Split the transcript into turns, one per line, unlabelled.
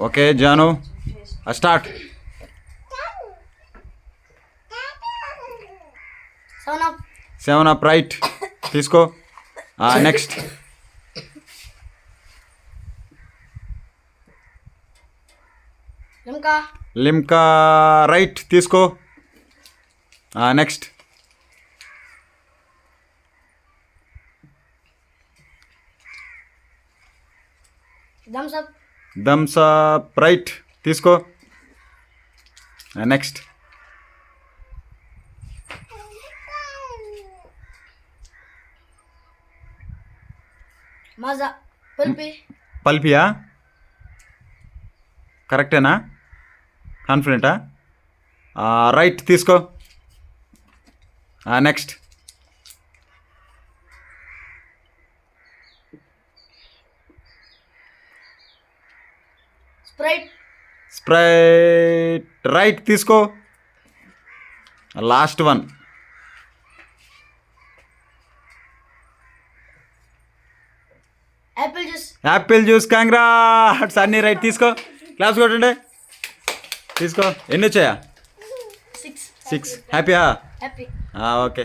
Okay Janu start. 7 up right తీసుకో. Next Limca right తీసుకో. Next Thums Up right తీసుకో. నెక్స్ట్ పల్పియా కరెక్టేనా? కాన్ఫిడెంటా? రైట్ తీసుకో. నెక్స్ట్ స్ప్రైట్ రైట్ తీసుకో. Last one apple juice. Congrats అన్నీ రైట్ తీసుకో. క్లాస్ కొట్టండి. తీసుకో. ఎన్ని వచ్చాయా? 6. హ్యాపీయా? ఓకే.